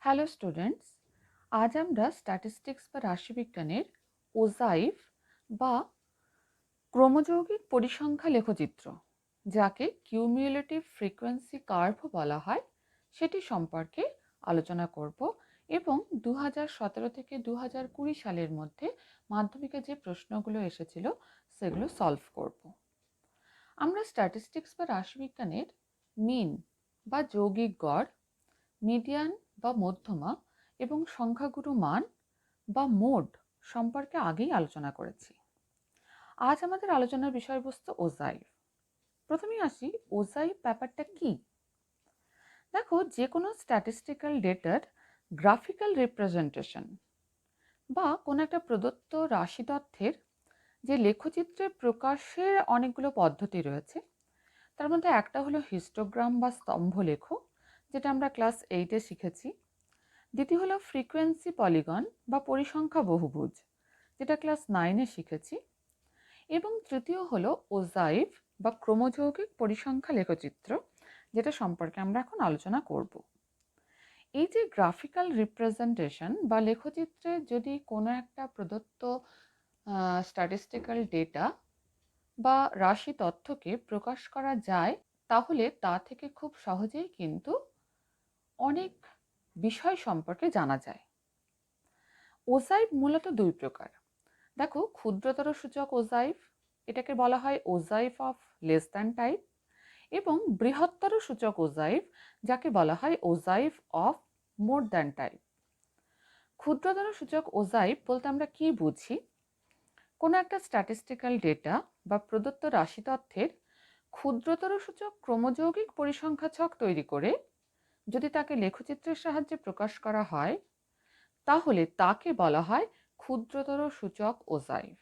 Hello students, আজ আমরা statistics বা রাশিবিজ্ঞানের ওজাইভ বা ক্রমযৌগিক পরিসংখ্যা লেখচিত্র, যাকে কিউমুলেটিভ ফ্রিকোয়েন্সি কার্ভ বলা হয়, সেটি সম্পর্কে আলোচনা করব এবং 2017 থেকে 2020 সালের মধ্যে মাধ্যমিকে যে প্রশ্নগুলো এসেছিল সেগুলো সলভ করব। আমরা স্ট্যাটিস্টিক্স বা রাশিবিজ্ঞানের মিন বা যৌগিক গড়, মিডিয়ান বা মধ্যমা এবং সংখ্যাগুরু মান বা মোড সম্পর্কে আগেই আলোচনা করেছি। আজ আমাদের আলোচনার বিষয়বস্তু ওজাইভ। প্রথমেই আসি, ওজাইভ ব্যাপারটা কি। দেখো, যে কোনো স্ট্যাটিস্টিক্যাল ডেটার গ্রাফিক্যাল রিপ্রেজেন্টেশন বা কোনো একটা প্রদত্ত রাশি তথ্যের যে লেখচিত্রে প্রকাশের অনেকগুলো পদ্ধতি রয়েছে। তার মধ্যে একটা হলো হিস্টোগ্রাম বা স্তম্ভলেখ, যেটা আমরা ক্লাস 8-এ শিখেছি। দ্বিতীয় হলো ফ্রিকোয়েন্সি পলিগন বা পরিসংখ্যা বহুভুজ, যেটা ক্লাস 9-এ শিখেছি। এবং তৃতীয় হলো ওজাইভ বা ক্রমযৌগিক পরিসংখ্যা লেখচিত্র, যেটা সম্পর্কে আমরা এখন আলোচনা করব। এই যে গ্রাফিক্যাল রিপ্রেজেন্টেশন বা লেখচিত্রে যদি কোনো একটা প্রদত্ত স্ট্যাটিস্টিক্যাল ডেটা বা রাশি তথ্যকে প্রকাশ করা যায়, তাহলে তা থেকে খুব সহজেই কিন্তু অনেক বিষয় সম্পর্কে জানা যায়। ওজাইভ মূলত দুই প্রকার। দেখো, ক্ষুদ্রতর সূচক ওজাইভ, এটাকে বলা হয় ogive of less than type, এবং বৃহত্তর সূচক ওজাইভ, যাকে বলা হয় ogive of more than type. ক্ষুদ্রতর সূচক ওজাইভ বলতে আমরা কি বুঝি? কোনো একটা স্ট্যাটিস্টিক্যাল ডেটা বা প্রদত্ত রাশি তথ্যের ক্ষুদ্রতর সূচক ক্রমযৌগিক পরিসংখ্যা ছক তৈরি করে যদি তাকে লেখচিত্রের সাহায্যে প্রকাশ করা হয়, তাহলে তাকে বলা হয় ক্ষুদ্রতর সূচক ওজাইভ।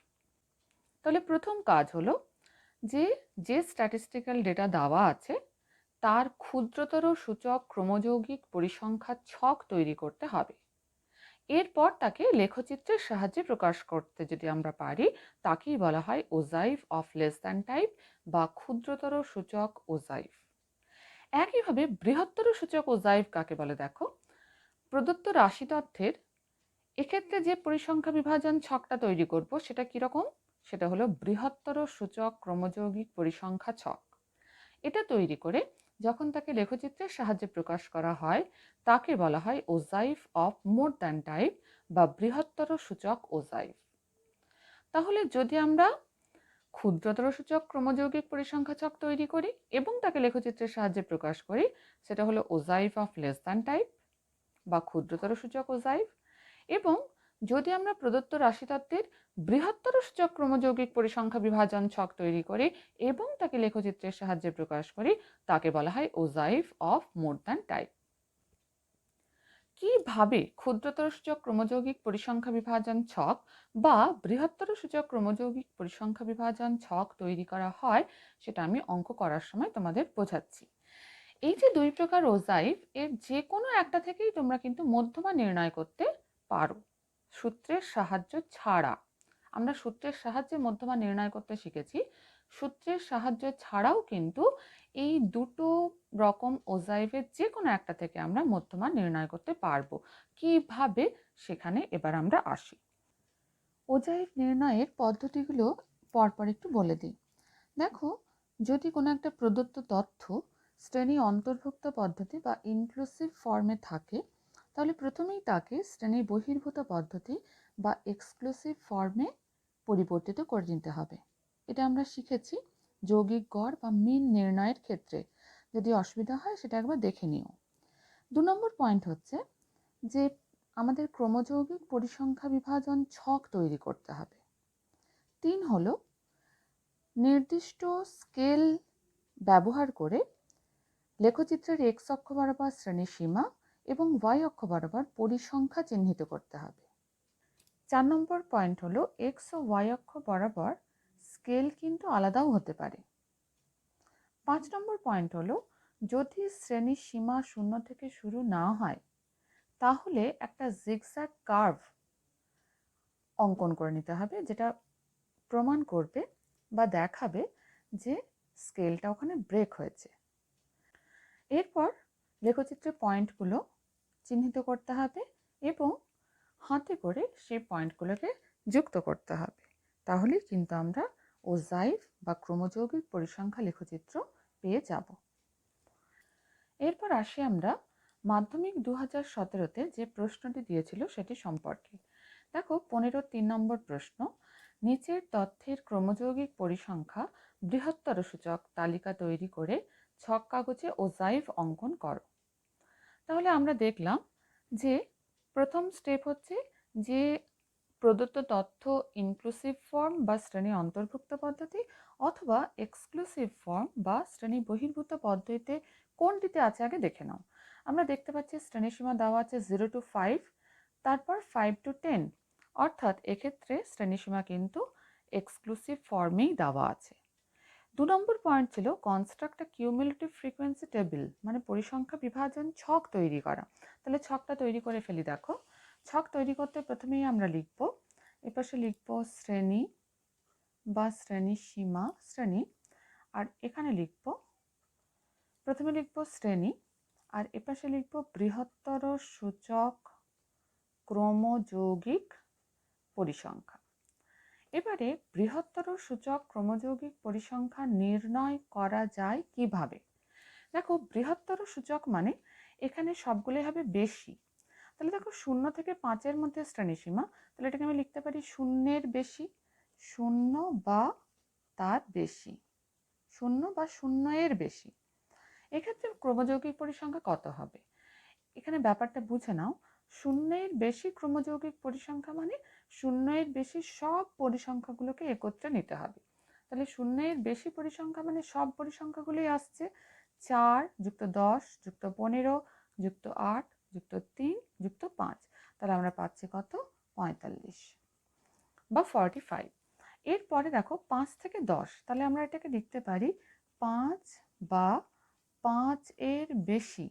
তাহলে প্রথম কাজ হলো যে যে স্ট্যাটিস্টিক্যাল ডেটা দেওয়া আছে তার ক্ষুদ্রতর সূচক ক্রমযৌগিক পরিসংখ্যা ছক তৈরি করতে হবে। এরপর তাকে লেখচিত্রের সাহায্যে প্রকাশ করতে যদি আমরা পারি, তাকেই বলা হয় ogive of less than type বা ক্ষুদ্রতর সূচক ওজাইভ। একইভাবে বৃহত্তর সূচক ওজাইভ কাকে বলে দেখো, প্রদত্ত রাশি তথ্যের এক্ষেত্রে যে পরিসংখ্যা বিভাজন ছকটা তৈরি করব সেটা কিরকম? সেটা হলো বৃহত্তর সূচক ক্রমযৌগিক পরিসংখ্যা ছক। এটা তৈরি করে যখন তাকে লেখচিত্রের সাহায্যে প্রকাশ করা হয়, তাকে বলা হয় ogive of more than type বা বৃহত্তর সূচক ওজাইভ। তাহলে যদি আমরা ক্ষুদ্রতর সূচক ক্রমযৌগিক পরিসংখ্যা ছক তৈরি করি এবং তাকে লেখচিত্রের সাহায্যে প্রকাশ করি, সেটা হলো ogive of less than type বা ক্ষুদ্রতর সূচক ওজাইভ। এবং যদি আমরা প্রদত্ত রাশিতত্ত্বের বৃহত্তর সূচক ক্রমযৌগিক পরিসংখ্যা বিভাজন ছক তৈরি করি এবং তাকে লেখচিত্রের সাহায্যে প্রকাশ করি, তাকে বলা হয় ogive of more than type. কিভাবে ক্ষুদ্রতর সূচক ক্রমযৌগিক পরিসংখ্যা বিভাজন ছক বা বৃহত্তর সূচক ক্রমযৌগিক পরিসংখ্যা বিভাজন ছক তৈরি করা হয়, সেটা আমি অঙ্ক করার সময় তোমাদের বোঝাচ্ছি। এই যে দুই প্রকার ওজাইভ, এর যে কোনো একটা থেকেই তোমরা কিন্তু মধ্যমা নির্ণয় করতে পারো সূত্রের সাহায্য ছাড়া। আমরা সূত্রের সাহায্যে মধ্যমা নির্ণয় করতে শিখেছি। সূত্রের সাহায্য ছাড়াও কিন্তু এই দুটো রকম ওজাইভের যে কোনো একটা থেকে আমরা মধ্যমা নির্ণয় করতে পারবো। কিভাবে, সেখানে এবার আমরা আসি। ওজাইভ নির্ণয়ের পদ্ধতিগুলো পরপর একটু বলে দিই। দেখো, যদি কোনো একটা প্রদত্ত তথ্য শ্রেণী অন্তর্ভুক্ত পদ্ধতি বা ইনক্লুসিভ ফর্মে থাকে, তাহলে প্রথমেই তাকে শ্রেণী বহির্ভূত পদ্ধতি বা এক্সক্লুসিভ ফর্মে পরিবর্তিত করে নিতে হবে। এটা আমরা শিখেছি যৌগিক গড় বা মিন নির্ণয়ের ক্ষেত্রে। যদি অসুবিধা হয় সেটা একবার দেখে নিও। 2 নম্বর পয়েন্ট হচ্ছে যে আমাদের ক্রমযৌগিক পরিসংখ্যা বিভাজন ছক তৈরি করতে হবে। 3 হলো নির্দিষ্ট স্কেল ব্যবহার করে লেখচিত্রের এক্স অক্ষ বরাবর শ্রেণীসীমা এবং ওয়াই অক্ষ বরাবর পরিসংখ্যা চিহ্নিত করতে হবে। 4 নম্বর পয়েন্ট হলো এক্স ও ওয়াই অক্ষ বরাবর স্কেল কিন্তু আলাদাও হতে পারে। 5 নম্বর পয়েন্ট হলো যদি শ্রেণীসীমা 0 থেকে শুরু না হয়, তাহলে একটা জিগজ্যাগ কার্ভ অঙ্কন করে নিতে হবে, যেটা প্রমাণ করবে বা দেখাবে যে স্কেলটা ওখানে ব্রেক হয়েছে। এরপর লেখচিত্রের পয়েন্টগুলো চিহ্নিত করতে হবে এবং হাতে করে সেই পয়েন্টগুলোকে যুক্ত করতে হবে। তাহলেই কিন্তু আমরা ওজাইভ বা ক্রোমোযৌগিক পরিসংখ্যা লেখচিত্র পেয়ে যাব। এরপর আসি আমরা মাধ্যমিক 2017-তে যে প্রশ্নটি দিয়েছিল সেটি সম্পর্কে। দেখো 15 নম্বর প্রশ্ন, নিচের তথ্যের ক্রোমোযৌগিক পরিসংখ্যা বৃহত্তর সূচক তালিকা তৈরি করে ছক কাগজে ওজাইভ অঙ্কন করো। তাহলে আমরা দেখলাম যে প্রথম স্টেপ হচ্ছে যে প্রদত্ত তথ্য ইনক্লুসিভ ফর্ম বা শ্রেণী অন্তর্ভুক্ত পদ্ধতি অথবা এক্সক্লুসিভ ফর্ম বা শ্রেণী বহির্ভূত পদ্ধতিতে কোনটিতে আছে আগে দেখে নাও। আমরা দেখতে পাচ্ছি শ্রেণীসীমা দেওয়া আছে 0 to 5, তারপর 5 to 10, অর্থাৎ এক্ষেত্রে শ্রেণীসীমা কিন্তু এক্সক্লুসিভ ফর্মেই দেওয়া আছে। 2 নম্বর পয়েন্ট ছিল কনস্ট্রাক্ট আ কিউমুলেটিভ ফ্রিকোয়েন্সি টেবিল, মানে পরিসংখ্যা বিভাজন ছক তৈরি করা। তাহলে ছকটা তৈরি করে ফেলি। দেখো ছক তৈরি করতে প্রথমেই আমরা লিখব, এপাশে লিখব শ্রেণী বা শ্রেণী সীমা শ্রেণী, আর এখানে লিখব প্রথমে লিখব শ্রেণী, আর এপাশে লিখব বৃহত্তর সূচক ক্রমযৌগিক পরিসংখ্যা। এবারে বৃহত্তর সূচক ক্রমযৌগিক পরিসংখ্যা নির্ণয় করা যায় কিভাবে? দেখো বৃহত্তর সূচক মানে এখানে সবগুলোই হবে বেশি। তাহলে দেখো 0 থেকে 5-এর মধ্যে শ্রেণীসীমা, তাহলে এটাকে আমি লিখতে পারি 0-এর বেশি, 0 বা তার বেশি, 0 বা 0-এর বেশি। এক্ষেত্রে ক্রমযৌগিক পরিসংখ্যা কত হবে? এখানে ব্যাপারটা বুঝে নাও। 0-এর বেশি ক্রমযৌগিক পরিসংখ্যা মানে 0-এর বেশি সব পরিসংখ্যাগুলোকে একত্রে নিতে হবে। তাহলে 0-এর বেশি পরিসংখ্যা মানে সব পরিসংখ্যাগুলোই আসছে, 4 যুক্ত 10 যুক্ত 15 যুক্ত 8 যুক্ত 3 যুক্ত 5। তাহলে আমরা পাচ্ছি কত? 45 বা 45। এরপরে দেখো 5 থেকে 10, তাহলে আমরা এটাকে লিখতে পারি 5 বা 5-এর বেশি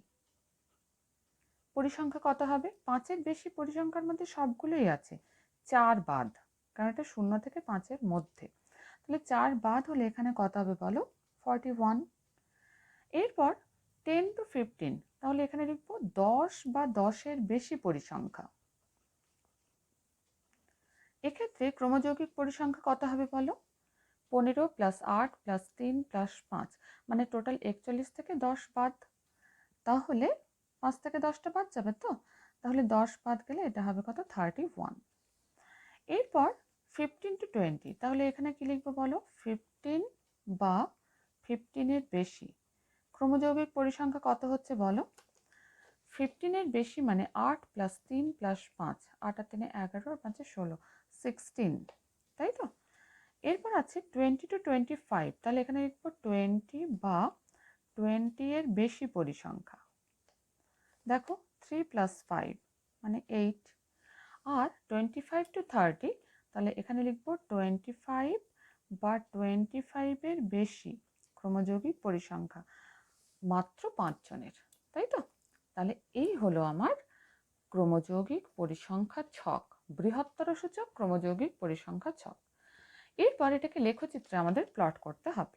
পরিসংখ্যা কত হবে? 5-এর বেশি পরিসংখ্যার মধ্যে সবগুলোই আছে, 4 বাদ, কারণ এটা 0 থেকে 5-এর মধ্যে। তাহলে 4 বাদ হলে এখানে কত হবে বলো? 41। এরপর 10 to 15, তাহলে এখানে লিখবো 10 বা 10-এর বেশি পরিসংখ্যা। এক্ষেত্রে ক্রমযৌগিক পরিসংখ্যা কত হবে বলো? 15 প্লাস 8 প্লাস 3 প্লাস 5, মানে টোটাল 41 থেকে 10 বাদ। তাহলে 5 থেকে 10টা বাদ যাবে তো, তাহলে 10 বাদ গেলে এটা হবে কত? 31। এরপর 15 to 20, তাহলে এখানে কি লিখবো বলো? 15 বা 15-এর বেশি। ক্রমযৌগিক পরিসংখ্যা কত হচ্ছে বলো? 15-এর বেশি মানে 8 প্লাস 3 প্লাস 5, 8 আর 3 11 আর 5 16, 16, তাই তো? এরপর আছে 20 to 25, তাহলে এখানে লিখবো 20 বা 20-এর বেশি পরিসংখ্যা। দেখো 3 প্লাস 5 মানে 8, আর 25 to 30, তাহলে এখানে লিখবো 25 বা 25-এর বেশি ক্রমযৌগিক পরিসংখ্যা, মাত্র 5 জনের, তাই তো? তাহলে এই হলো আমার ক্রমযৌগিক পরিসংখ্যা ছক, বৃহত্তর সূচক ক্রমযৌগিক পরিসংখ্যা ছক। এরপর এটাকে লেখচিত্রে আমাদের প্লট করতে হবে।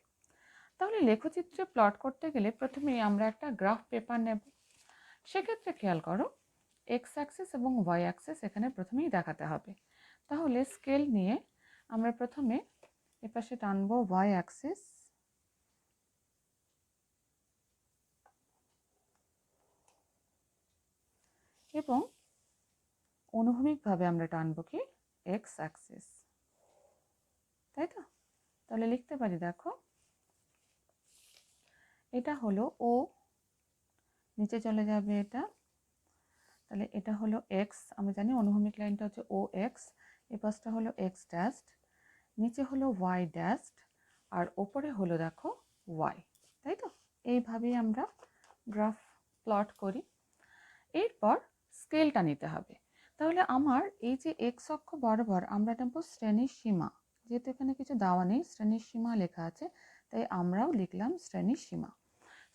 তাহলে লেখচিত্রে প্লট করতে গেলে প্রথমেই আমরা একটা গ্রাফ পেপার নেব। সেক্ষেত্রে খেয়াল করো এক্স অ্যাক্সিস এবং ওয়াই অ্যাক্সিস এখানে প্রথমেই দেখাতে হবে। তাহলে স্কেল নিয়ে আমরা প্রথমে এপাশে টানবো ওয়াই অ্যাক্সিস, এবং অনুভূমিকভাবে আমরা টানবো কি? এক্স অ্যাক্সিস, তাই তো? তাহলে লিখতে পারি, দেখো এটা হলো ও, নিচে চলে যাবে এটা, তাহলে এটা হলো এক্স, আমরা জানি অনুভূমিক লাইনটা হচ্ছে ও এক্স, এই পাশটা হলো এক্স ড্যাশড, নিচে হলো ওয়াই ড্যাশড, আর ওপরে হলো দেখো ওয়াই, তাই তো? এইভাবেই আমরা গ্রাফ প্লট করি। এরপর স্কেলটা নিতে হবে। তাহলে আমার এই যে এক্স অক্ষ বরাবর আমরা নেব শ্রেণীর সীমা, যেহেতু এখানে কিছু দেওয়া নেই, শ্রেণীর সীমা লেখা আছে, তাই আমরাও লিখলাম শ্রেণীর সীমা।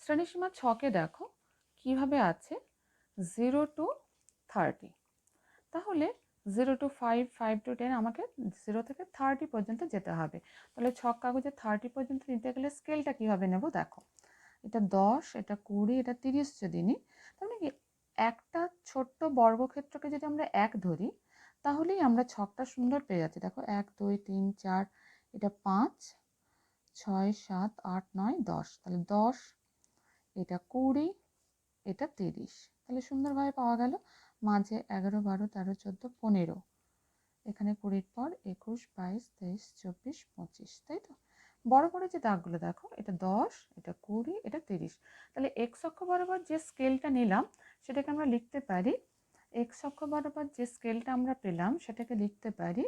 শ্রেণীর সীমা ছকে দেখো কিভাবে আছে, 0 to 30, তাহলে 0 to 5, 5 to 10, আমাকে 0 থেকে 30 পর্যন্ত যেতে হবে। তাহলে ছক কাগজে 30 পর্যন্ত নিতে গেলে স্কেলটা কিভাবে নেব? দেখো এটা 10, এটা 20, এটা 30 যদি নিই, তাহলে কি একটা ছোট্ট বর্গক্ষেত্রকে যদি আমরা 1 ধরি তাহলেই আমরা ছকটা সুন্দর পেয়ে যাচ্ছি। দেখো 1 2 3 4, এটা 5 6 7 8 9 10, তাহলে 10, এটা 20, এটা 30, তাহলে সুন্দরভাবে পাওয়া গেল। মাঝে 11 12 13 14 15, এখানে 20-র পর 21 22 23 24 25, তাই তো? বড় করে যে দাগগুলো দেখো, এটা 10, এটা 20, এটা 30। তাহলে এক্স অক্ষ বরাবর যে স্কেলটা নিলাম সেটাকে আমরা লিখতে পারি, এক্স অক্ষ বরাবর যে স্কেলটা আমরা পেলাম সেটাকে লিখতে পারি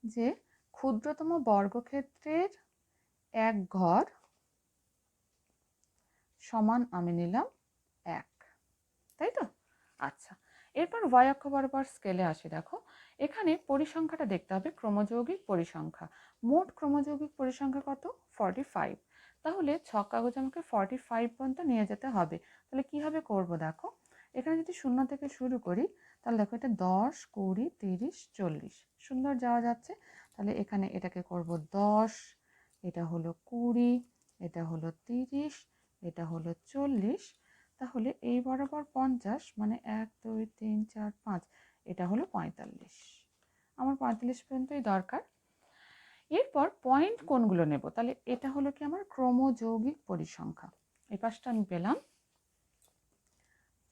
যে ক্ষুদ্রতম বর্গক্ষেত্রের এক ঘর সমান আমি নিলাম 1, তাই তো? আচ্ছা, এরপর y অক্ষ বরাবর স্কেলে আসি। দেখো এখানে পরিসংখ্যাটা দেখতে হবে, ক্রমযৌগিক পরিসংখ্যা। মোট ক্রমযৌগিক পরিসংখ্যা কত? 45। তাহলে ছক কাগজে আমাকে 45 পর্যন্ত নিয়ে যেতে হবে। তাহলে কিভাবে করব দেখো, এখানে যদি 0 থেকে শুরু করি তাহলে দেখো এটা 10 20 30 40, সুন্দর যাওয়া যাচ্ছে। তাহলে এখানে এটাকে করব 10, এটা হলো 20, এটা হলো 30, এটা হলো 40, তাহলে এই বরাবর 50, মানে 1 2 3 4 5, এটা হলো 45। আমার 45 পর্যন্তই দরকার। এরপর পয়েন্ট কোনগুলো নেব? তাহলে এটা হলো কি আমার ক্রমযৌগিক পরিসংখ্যা। এই পাশটা আমি পেলাম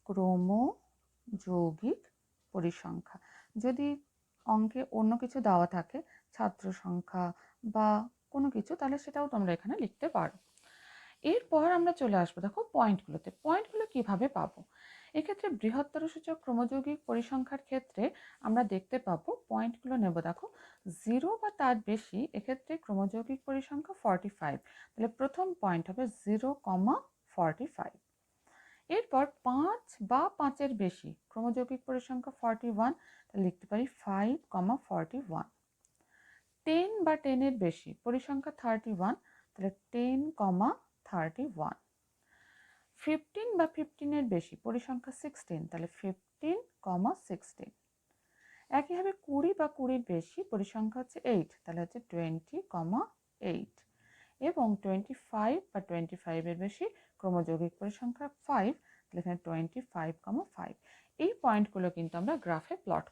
ক্রমযৌগিক পরিসংখ্যা। যদি অঙ্কে অন্য কিছু দেওয়া থাকে, ছাত্র সংখ্যা বা কোনো কিছু, তাহলে সেটাও তোমরা এখানে লিখতে পারো। এরপর আমরা চলে আসবো দেখো পয়েন্টগুলোতে। পয়েন্টগুলো কিভাবে পাবো? এক্ষেত্রে বৃহত্তর সূচক ক্রমযৌগিক পরিসংখ্যার ক্ষেত্রে আমরা দেখতে পাবো পয়েন্টগুলো নেব দেখো 0 বা তার বেশি, এক্ষেত্রে ক্রমযৌগিক পরিসংখ্যা 45। তাহলে প্রথম পয়েন্ট হবে 0,45। এরপর 5 বা 5-এর বেশি, ক্রমযৌগিক পরিসংখ্যা 41, তাহলে লিখতে পারি 5,41। 10 বা 10-এর বেশি, পরিসংখ্যা 31, তাহলে 10,31। 15 বা 15-এর বেশি, পরিসংখ্যা 16, তাহলে 15,16। একইভাবে 20 বা 20-র বেশি, পরিসংখ্যা হচ্ছে 8, তাহলে হচ্ছে 20,8। এবং 25 বা 25-এর বেশি, ক্রমযৌগিক পরিসংখ্যা 5, তাহলে এখানে 25,5। এই পয়েন্টগুলো কিন্তু আমরা গ্রাফে প্লট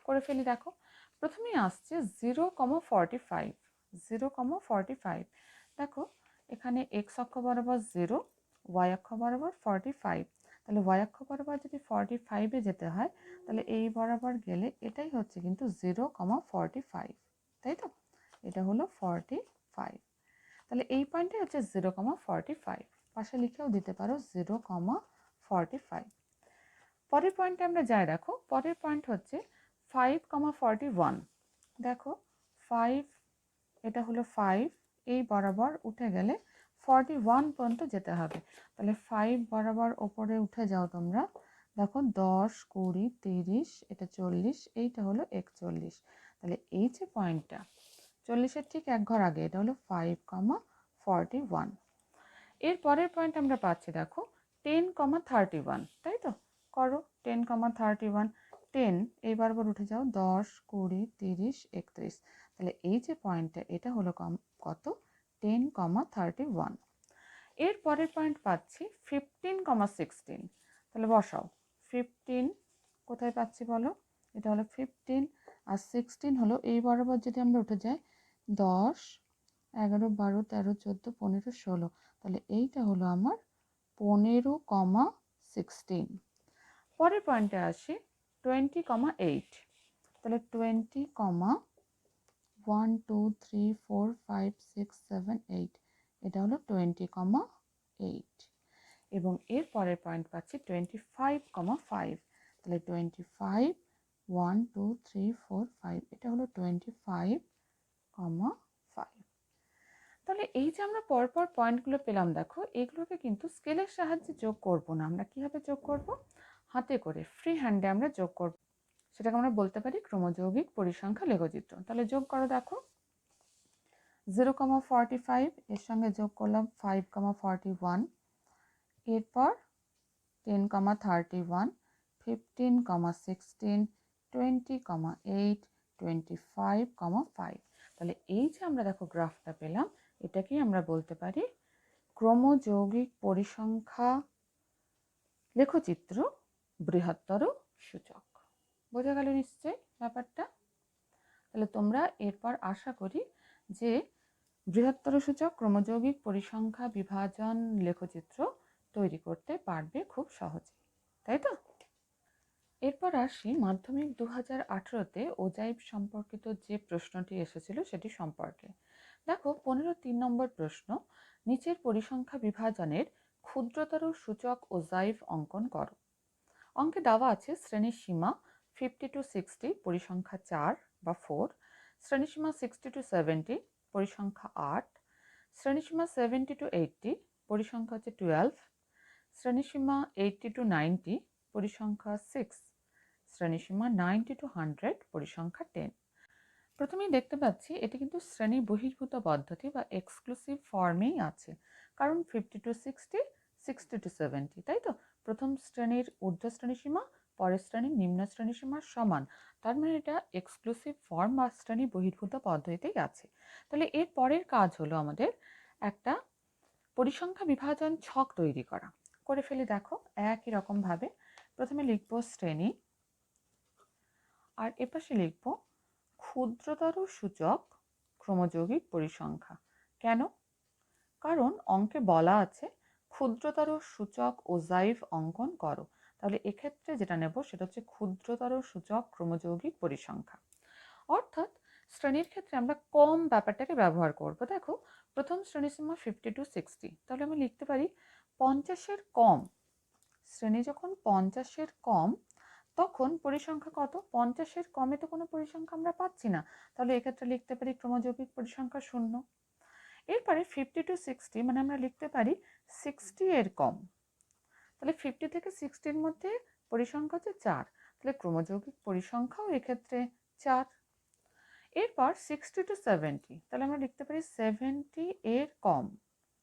করে ফেলি। দেখো প্রথমেই আসছে 0,45। 0,45, দেখো এখানে এক্স অক্ষ বরাবর 0, ওয়াই অক্ষ বরাবর 45। তাহলে ওয়াই অক্ষ বরাবর যদি 45-এ যেতে হয় তাহলে এই বরাবর গেলে এটাই হচ্ছে কিন্তু 0,45, তাই তো? এটা হলো 45। তাহলে এই পয়েন্টে হচ্ছে 0,45, পাশে লিখেও দিতে পারো 0,45। পরের পয়েন্টে আমরা যাই। দেখো পরের পয়েন্ট হচ্ছে 5,41। দেখো 5, এটা হলো 5, এই বরাবর উঠে গেলে 41 পর্যন্ত যেতে হবে। তাহলে 5 বরাবর ওপরে উঠে যাও তোমরা। দেখো 10 20 30, এটা 40, এইটা হলো 41। তাহলে এই যে পয়েন্টটা 40-এর ঠিক এক ঘর আগে, এটা হলো 5,41। এর পরের পয়েন্ট আমরা পাচ্ছি দেখো 10,31, তাই তো? করো 10,31। 10 এই বরাবর উঠে যাও, 10 20 30 31। তাহলে এই যে পয়েন্টটা, এটা হলো কত? 10,31। এর পরের পয়েন্ট পাচ্ছি 15,16। তাহলে বসাও 15 কোথায় পাচ্ছি বলো? এটা হলো 15, আর 16 হলো এই বরাবর যদি আমরা উঠে যাই 10 11 12 13 14 15 16, তাহলে এইটা হলো আমার 15,16। পরের পয়েন্টে আসি 20,8। তাহলে 20,1 2 3 4 5 6 7 8, এটা হলো 20,8। এবং এর পরের পয়েন্ট পাচ্ছি 25,5। তাহলে 25 1 2 3 4 5, এটা হলো 25,5। তাহলে এই যে আমরা পরপর পয়েন্টগুলো পেলাম, দেখো এগুলোকে কিন্তু স্কেলের সাহায্যে যোগ করব না। আমরা কিভাবে যোগ করব? হাতে করে ফ্রি হ্যান্ডে আমরা যোগ করব। সেটাকে আমরা বলতে পারি ক্রমযৌগিক পরিসংখ্যা লেখচিত্র। তাহলে যোগ করো। দেখো 0,45 এর সঙ্গে যোগ করলাম 5,41, এরপর 10,31, 15,16, 20,8, 25,5। তাহলে এই যে আমরা দেখো গ্রাফটা পেলাম, এটাকেই আমরা বলতে পারি ক্রমযৌগিক পরিসংখ্যা লেখচিত্র বৃহত্তর সূচক। বোঝা গেল নিশ্চয়ই ব্যাপারটা? তাহলে তোমরা এরপর আশা করি যে বৃহত্তর সূচক, ক্রমযৌগিক পরিসংখ্যা, বিভাজন, লেখচিত্র তৈরি করতে পারবে খুব সহজে, তাই তো? এরপর আসি মাধ্যমিক 2018-তে ওজাইভ সম্পর্কিত যে প্রশ্নটি এসেছিল সেটি সম্পর্কে। দেখো 15 নম্বর প্রশ্ন, নিচের পরিসংখ্যা বিভাজনের ক্ষুদ্রতর সূচক ওজাইভ অঙ্কন করো। অঙ্কে দেওয়া আছে শ্রেণীর সীমা 50 to 60 পরিসংখ্যা 4 বা 4, শ্রেণীসীমা 60 to 70 পরিসংখ্যা 8, শ্রেণীসীমা 70 to 80 পরিসংখ্যা হচ্ছে 12, শ্রেণীসীমা 80 to 90 পরিসংখ্যা 6, শ্রেণীসীমা 90 to 100 পরিসংখ্যা 10। প্রথমেই দেখতে পাচ্ছি এটি কিন্তু শ্রেণী বহির্ভূত পদ্ধতি বা এক্সক্লুসিভ ফর্মেই আছে, কারণ 50 to 60, 60 to 70, তাই তো? প্রথম শ্রেণীর ঊর্ধ্ব শ্রেণীসীমা পরের শ্রেণীর নিম্ন শ্রেণীসীমার সমান, তার মানে এটা এক্সক্লুসিভ ফর্ম বা শ্রেণী বহির্ভূত পদ্ধতিতেই আছে। তাহলে এর পরের কাজ হলো আমাদের একটা পরিসংখ্যা বিভাজন ছক তৈরি করা। করে ফেলি, দেখো একই রকম ভাবে প্রথমে লিখব শ্রেণী, আর এপাশে লিখব ক্ষুদ্রতর সূচক ক্রমযৌগিক পরিসংখ্যা। কেন? কারণ অঙ্কে বলা আছে ক্ষুদ্রতর সূচক ওজাইভ অঙ্কন করো। তাহলে এক্ষেত্রে যেটা নেব সেটা হচ্ছে ক্ষুদ্রতর সূচক ক্রমযৌগিক পরিসংখ্যা। অর্থাৎ শ্রেণীর ক্ষেত্রে আমরা কম ব্যাপারটাকে ব্যবহার করব। দেখো প্রথম শ্রেণীসীমা 50 to 60, তাহলে আমি লিখতে পারি 50-এর কম। শ্রেণী যখন 50-এর কম তখন পরিসংখ্যা কত? 50-এর কমে তো কোনো পরিসংখ্যা আমরা পাচ্ছি না, তাহলে এক্ষেত্রে লিখতে পারি ক্রমযৌগিক পরিসংখ্যা 0। এরপরে 50 to 60 মানে আমরা লিখতে পারি 60-এর কম, তাহলে 50 থেকে 60-এর মধ্যে পরিসংখ্যা হচ্ছে 4, তাহলে ক্রমযৌগিক পরিসংখ্যাও এক্ষেত্রে 4। এরপর 60 to 70, তাহলে আমরা লিখতে পারি 70-এর কম।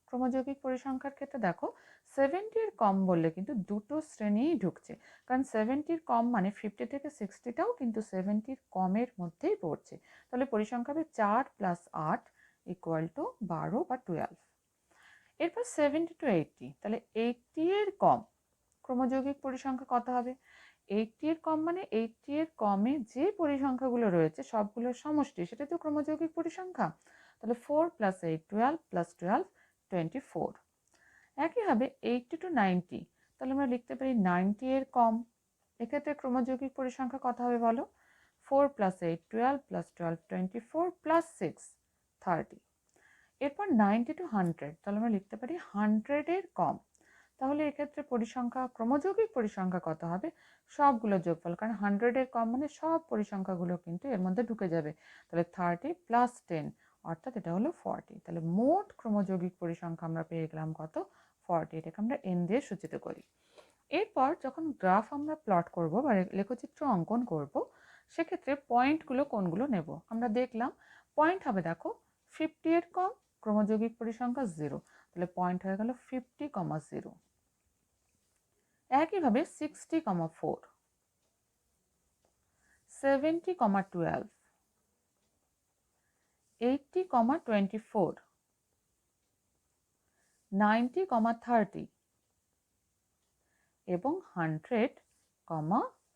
ক্রমযৌগিক পরিসংখ্যার ক্ষেত্রে দেখো 70-এর কম বললে কিন্তু দুটো শ্রেণীই ঢুকছে, কারণ 70-এর কম মানে 50 থেকে 60টাও কিন্তু 70-এর কমের মধ্যেই পড়ছে। তাহলে পরিসংখ্যা হবে 4 + 8 = 12 বা 12। এরপর 70 to 80, তাহলে 80-এর কম ক্রমযৌগিক পরিসংখ্যা কত হবে? 80-এর কম মানে 80-এর কমে যে পরিসংখ্যাগুলো রয়েছে সবগুলোর সমষ্টি, সেটা তো ক্রমযৌগিক পরিসংখ্যা। তাহলে 4 + 8 12 + 12 24। একইভাবে 80 to 90, তাহলে আমরা লিখতে পারি 90-এর কম। এক্ষেত্রে ক্রমযৌগিক পরিসংখ্যা কত হবে বলো? 4 + 8 12 + 12 24 + 6 30। এরপর 90 to 100, তাহলে আমরা লিখতে পারি 100-এর কম। তাহলে এক্ষেত্রে পরিসংখ্যা ক্রমযৌগিক পরিসংখ্যা কত হবে? সবগুলো যোগফল, কারণ 100-এর কম মানে সব পরিসংখ্যাগুলো কিন্তু এর মধ্যে ঢুকে যাবে। তাহলে 30 + 10 অর্থাৎ এটা হলো 40। তাহলে মোট ক্রমযৌগিক পরিসংখ্যা আমরা পেয়ে গেলাম কত? 40। এটাকে আমরা n দিয়ে সূচিত করি। এরপর যখন গ্রাফ আমরা প্লট করব বা লেখচিত্র অঙ্কন করব, সেক্ষেত্রে পয়েন্টগুলো কোনগুলো নেব আমরা দেখলাম। পয়েন্ট হবে দেখো 50-এর কম, ক্রমযৌগিক পরিসংখ্যা 0, তাহলে পয়েন্ট হয়ে গেল 50, 0। একইভাবে 60, 4, 70, 12, 80, 24, 90, 30 এবং 100,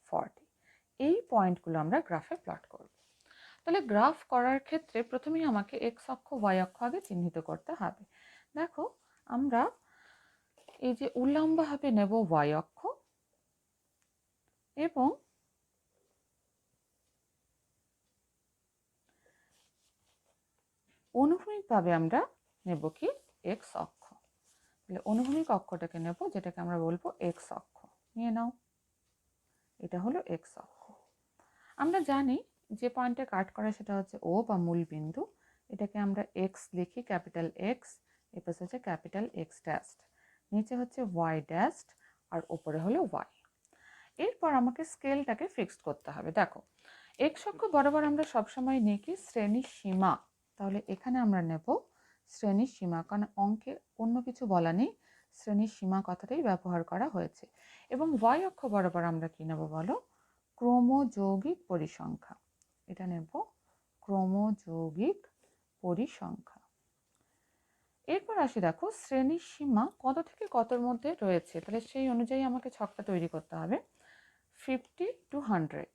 40। এই পয়েন্টগুলো আমরা গ্রাফে প্লট করব। তাহলে গ্রাফ করার ক্ষেত্রে প্রথমেই আমাকে x অক্ষ y অক্ষ আগে চিহ্নিত করতে হবে। দেখো আমরা এই যে উল্লম্বভাবে নেব y অক্ষ এবং অনুভূমিকভাবে আমরা নেব কি? x অক্ষ। তাহলে অনুভূমিক অক্ষটাকে নেব, যেটাকে আমরা বলবো x অক্ষ। নিয়ে নাও, এটা হলো x অক্ষ। আমরা জানি যে পয়েন্টে কাট করে সেটা হচ্ছে O বা মূল বিন্দু। এটাকে আমরা x লিখি, ক্যাপিটাল X, এপাশে হচ্ছে ক্যাপিটাল X ড্যাশড, নিচে হচ্ছে y ড্যাশড, আর উপরে হলো y। এরপর আমাকে স্কেলটাকে ফিক্সড করতে হবে। দেখো x অক্ষ বরাবর আমরা সবসময় নিই কি? শ্রেণীর সীমা। তাহলে এখানে আমরা নেব শ্রেণীর সীমা, কারণ অঙ্কে অন্য কিছু বলা নেই, শ্রেণীর সীমা কথাটাই ব্যবহার করা হয়েছে। এবং y অক্ষ বরাবর আমরা কি নেব বলো? ক্রমযৌগিক পরিসংখ্যা। এটা নেব ক্রমযৌগিক পরিসংখ্যা। এরপর আসি, দেখো শ্রেণীর সীমা কত থেকে কতর মধ্যে রয়েছে, তাহলে সেই অনুযায়ী আমাকে ছকটা তৈরি করতে হবে। 50 to 100।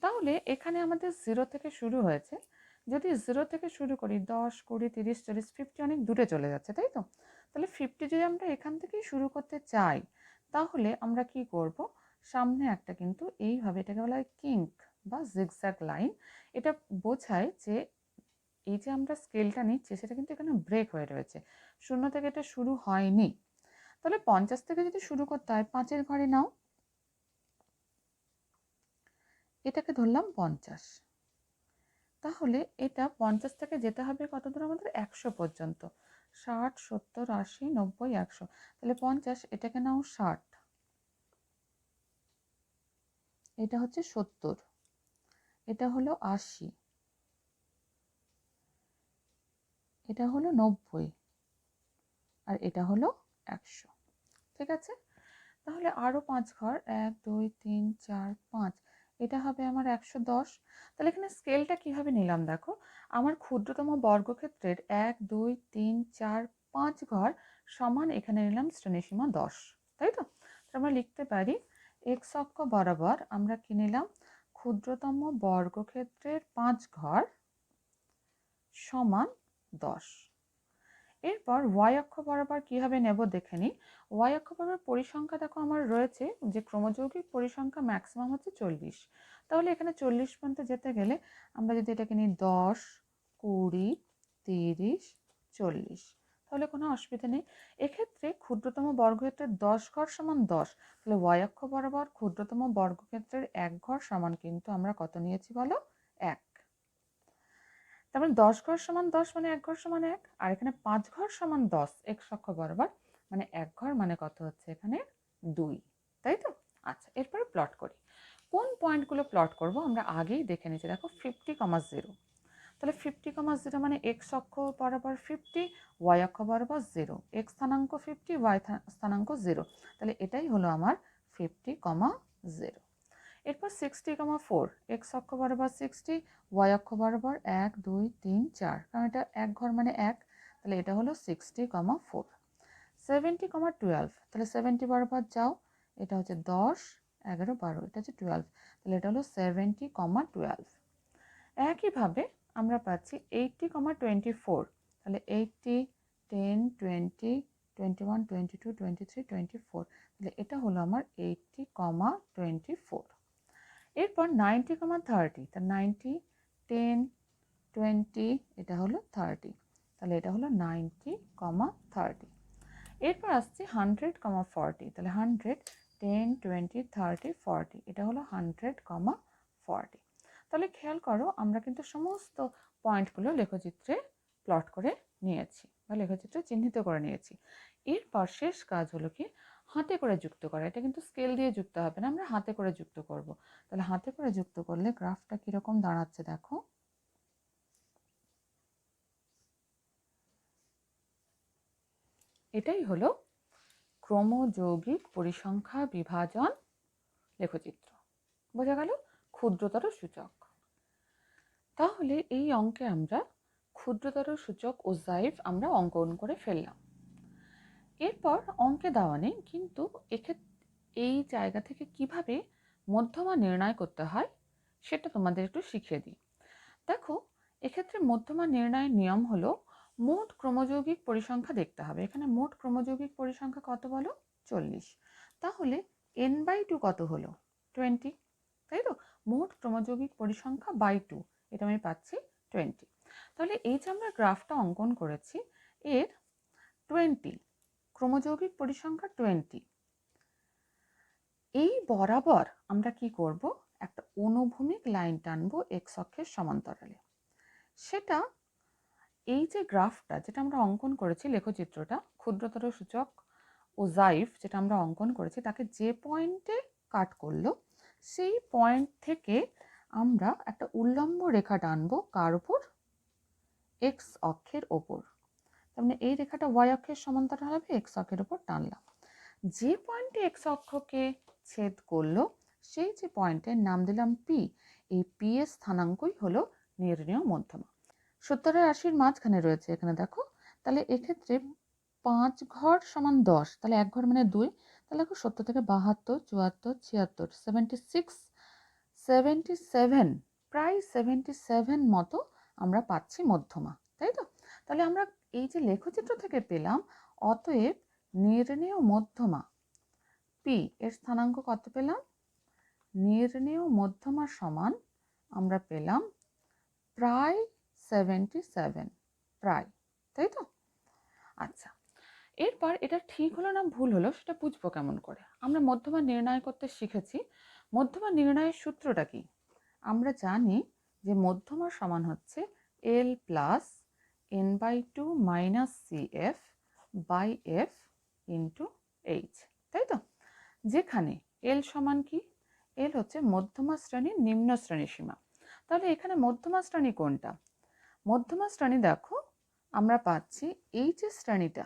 তাহলে এখানে আমাদের 0 থেকে শুরু হয়েছে। যদি 0 থেকে শুরু করি 10, 20, 30, 40, 50 অনেক দূরে চলে যাচ্ছে, তাই তো? তাহলে 50 যদি আমরা এখান থেকেই শুরু করতে চাই, তাহলে আমরা কি করব? সামনে একটা কিন্তু এইভাবে, এটাকে বলা হয় কিঙ্ক বা জিগজ্যাগ লাইন। এটা বোঝায় যে এই যে আমরা স্কেলটা নিচ্ছি সেটা কিন্তু এখানে ব্রেক হয়ে রয়েছে, 0 থেকে এটা শুরু হয়নি। তাহলে 50 থেকে যদি শুরু করতে হয় 5-এর ঘরে নাও, এটাকে ধরলাম 50। তাহলে এটা 50 থেকে যেতে হবে কত দূর আমাদের? 100 পর্যন্ত। 60, 70, 80, 90, 100। তাহলে 50, এটাকে নাও 60, এটা হচ্ছে 70, এটা হলো 80, এটা হলো 90, আর এটা হলো 100। ঠিক আছে? তাহলে আরও 5 ঘর, 1, 2, 3, 4, 5, এটা হবে আমার 110। তাহলে এখানে স্কেলটা কিভাবে নিলাম দেখো, আমার ক্ষুদ্রতম বর্গক্ষেত্রের 1, 2, 3, 4, 5 ঘর সমান এখানে নিলাম শ্রেণীসীমা 10, তাই তো? আমরা লিখতে পারি এক্স অক্ষ বরাবর আমরা কি নিলাম? ক্ষুদ্রতম বর্গক্ষেত্রের 5 ঘর সমান 10। এরপর ওয়াই অক্ষ বরাবর কিভাবে নেব দেখে নিই। ওয়াই অক্ষ বরাবর পরিসংখ্যা দেখো আমার রয়েছে যে ক্রমযৌগিক পরিসংখ্যা ম্যাক্সিমাম হচ্ছে 40। তাহলে এখানে 40 পর্যন্ত যেতে গেলে আমরা যদি এটাকে নিই 10, 20, 30, 40, তাহলে কোনো অসুবিধা নেই। এক্ষেত্রে ক্ষুদ্রতম বর্গক্ষেত্রের 10 ঘর সমান 10। তাহলে ওয়াই অক্ষ বরাবর ক্ষুদ্রতম বর্গক্ষেত্রের 1 ঘর সমান কিন্তু আমরা কত নিয়েছি বলো? 1। তার মানে 10 ঘর সমান 10 মানে 1 ঘর সমান 1, আর এখানে 5 ঘর সমান 10 এক্স অক্ষ বরাবর, মানে 1 ঘর মানে কত হচ্ছে এখানে? 2, তাই তো? আচ্ছা, এরপরে প্লট করি। কোন পয়েন্টগুলো প্লট করব আমরা আগেই দেখে নিয়েছি। দেখো 50,0, তাহলে 50,0 মানে এক্স অক্ষ বরাবর 50, ওয়াই অক্ষ বরাবর 0, এক্স স্থানাঙ্ক 50, ওয়াই স্থানাঙ্ক 0, তাহলে এটাই হলো আমার 50,0। এরপর 60,4, এক্স অক্ষ বরাবর 60, ওয়াই অক্ষ বরাবর 1, 2, 3, 4, কারণ এটা 1 ঘর মানে 1, তাহলে এটা হলো 60,4। 70,12, তাহলে 70 বরাবর যাও, এটা হচ্ছে 10, 11, 12, এটা হচ্ছে 12, তাহলে এটা হলো 70,12। একইভাবে আমরা পাচ্ছি 80,24, তাহলে 80, 10, 20, 21, 22, 23, 24, তাহলে এটা হলো আমার 80,24। এরপর 90,30, তা 90, 10, 20, এটা হলো 30, তাহলে এটা হলো 90,30। এরপর আসছে 100,40, তাহলে 100, 10, 20, 30, 40, এটা হলো 100,40। তাহলে খেয়াল করো আমরা কিন্তু সমস্ত পয়েন্টগুলো লেখচিত্রে প্লট করে নিয়েছি বা লেখচিত্রে চিহ্নিত করে নিয়েছি। এরপর শেষ কাজ হলো কি? হাতে করে যুক্ত করা। এটা কিন্তু স্কেল দিয়ে যুক্ত হবে না, আমরা হাতে করে যুক্ত করব। তাহলে হাতে করে যুক্ত করলে গ্রাফটা কিরকম দাঁড়াচ্ছে দেখো। এটাই হলো ক্রমযৌগিক পরিসংখ্যা বিভাজন লেখচিত্র। বোঝা গেল? ক্ষুদ্রতর সূচক। তাহলে এই অঙ্কে আমরা ক্ষুদ্রতর সূচক ওজাইভ আমরা অঙ্কন করে ফেললাম। এরপর অঙ্কে দেওয়া নেই, কিন্তু এই জায়গা থেকে কিভাবে মধ্যমা নির্ণয় করতে হয় সেটা তোমাদের একটু শিখিয়ে দিই। দেখো, এক্ষেত্রে মধ্যমা নির্ণয়ের নিয়ম হলো মোট ক্রমযৌগিক পরিসংখ্যা দেখতে হবে। এখানে মোট ক্রমযৌগিক পরিসংখ্যা কত বলো? 40। তাহলে n/2 কত হলো? 20, তাই তো? মোট ক্রমযৌগিক পরিসংখ্যা বাই 2, এটা আমি পাচ্ছি 20। তাহলে এই যে আমরা গ্রাফটা অঙ্কন করেছি এর 20 ক্রমযৌগিক পরিসংখ্যা 20, এই বরাবর আমরা কি করব? একটা অনুভূমিক লাইন টানবো এক্স অক্ষের সমান্তরালে। সেটা এই যে গ্রাফটা যেটা আমরা অঙ্কন করেছি, লেখচিত্রটা ক্ষুদ্রতর সূচক ওজাইভ যেটা আমরা অঙ্কন করেছি, তাকে যে পয়েন্টে কাট করলো সেই পয়েন্ট থেকে আমরা একটা উল্লম্ব রেখা টানবো কার উপর? এক্স অক্ষের ওপর। তার মানে এই রেখাটা ওয়াই অক্ষের সমান্তরাল হবে, এক্স অক্ষের ওপর টানলাম। যে পয়েন্টে এক্স অক্ষকে ছেদ করলো সেই যে পয়েন্টের নাম দিলাম পি, এই পি এর স্থানাঙ্কই হলো নির্ণেয় মধ্যমা। 70 আর 80 মাঝখানে রয়েছে এখানে দেখো। তাহলে এক্ষেত্রে 5 ঘর সমান 10, তাহলে 1 ঘর মানে 2, তাহলে দেখো 70 থেকে 72, 74, 76, 77, প্রায় 77 মতো আমরা পাচ্ছি মধ্যমা, তাই তো? তাহলে আমরা এই যে লেখচিত্র থেকে পেলাম, অতএব নির্ণেয় মধ্যমা পি এর স্থানাঙ্ক কত পেলাম? নির্ণেয় মধ্যমা সমান আমরা পেলাম প্রায় 77, প্রায়, তাই তো? আচ্ছা, এরপর এটা ঠিক হলো না ভুল হলো সেটা বুঝবো কেমন করে? আমরা মধ্যমা নির্ণয় করতে শিখেছি। মধ্যমা নির্ণয়ের সূত্রটা কি? আমরা জানি যে মধ্যমা সমান হচ্ছে L plus n/2 minus CF by F into H, তাই তো? যেখানে L সমান কি? L হচ্ছে মধ্যমা শ্রেণীর নিম্ন শ্রেণী সীমা। তাহলে এখানে মধ্যমা শ্রেণী কোনটা? মধ্যমা শ্রেণী দেখো আমরা পাচ্ছি এই যে শ্রেণীটা,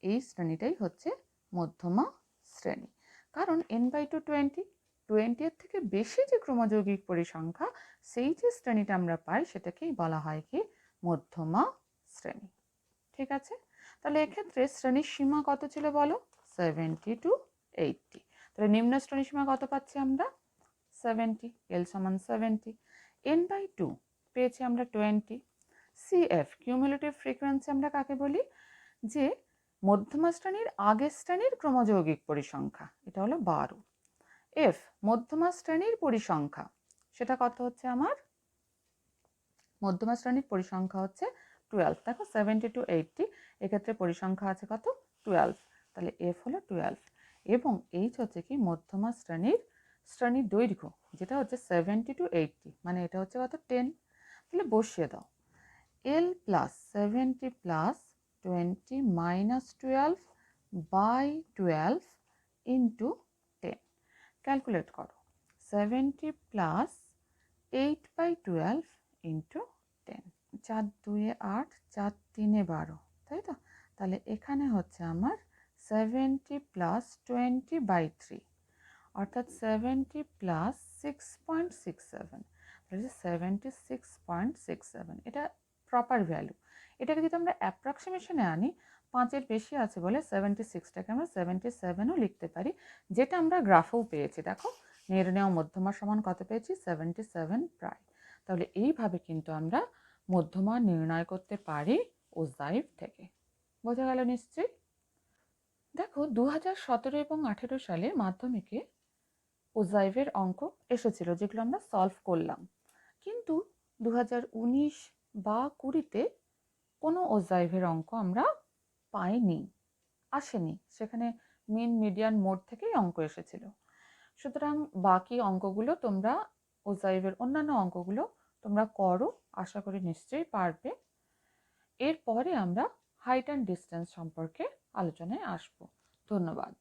এই শ্রেণীটাই হচ্ছে মধ্যমা শ্রেণী। কারণ n/2 20, 20 এর থেকে বেশি যে ক্রমযৌগিক পরিসংখ্যা সেই যে শ্রেণীটা আমরা পাই সেটাকেই বলা হয় কি? মধ্যমা শ্রেণী। ঠিক আছে? তাহলে এক্ষেত্রে শ্রেণীর সীমা কত ছিল বলো? 70 to 80। তাহলে নিম্ন শ্রেণী সীমা কত পাচ্ছি আমরা? 70, L সমান 70। n/2 পেয়েছি আমরা 20। CF কিউমুলেটিভ ফ্রিকোয়েন্সি আমরা কাকে বলি? যে মধ্যমা শ্রেণীর আগের শ্রেণীর ক্রমযৌগিক পরিসংখ্যা, এটা হলো 12। F মধ্যমা শ্রেণীর পরিসংখ্যা, সেটা কত হচ্ছে আমার? মধ্যমা শ্রেণীর পরিসংখ্যা হচ্ছে 12। দেখো 70 to 80, এক্ষেত্রে পরিসংখ্যা আছে কত? 12। তাহলে F হলো 12 এবং H হচ্ছে কি? মধ্যমা শ্রেণীর দৈর্ঘ্য, যেটা হচ্ছে 70 to 80, মানে এটা হচ্ছে কত? 10। তাহলে বসিয়ে দাও L plus 70 plus 20 minus 12 by 12 into 10। Calculate করো 70 প্লাস 8/12 ইন্টু 10। 4 2 8, 4 3 12, তাই তো? তাহলে এখানে হচ্ছে আমার 70 প্লাস 20/3, অর্থাৎ 70 প্লাস 6.67, তাহলে 76.67। এটা প্রপার ভ্যালু। এটাকে যদি আমরা অ্যাপ্রক্সিমেশনে আনি, 5-এর বেশি আছে বলে 76টাকে আমরা 77ও লিখতে পারি, যেটা আমরা গ্রাফেও পেয়েছি। দেখো নির্ণেয় মধ্যমা সমান কত পেয়েছি? 77 প্রায়। তাহলে এইভাবে কিন্তু আমরা মধ্যমা নির্ণয় করতে পারি ওজাইভ থেকে। বোঝা গেল নিশ্চয়ই? দেখো 2017 এবং 18 সালে মাধ্যমিকে ওজাইভের অঙ্ক এসেছিল, যেগুলো আমরা সলভ করলাম। কিন্তু 2019 বা 20তে কোনো ওজাইভের অঙ্ক আমরা পাইনি, আসেনি। সেখানে মিন, মিডিয়ান, মোড থেকেই অঙ্ক এসেছিল। সুতরাং বাকি অঙ্কগুলো তোমরা, ওজাইভের অন্যান্য অঙ্কগুলো তোমরা করো, আশা করি নিশ্চয়ই পারবে। এরপরে আমরা হাইট অ্যান্ড ডিস্টেন্স সম্পর্কে আলোচনায় আসব। ধন্যবাদ।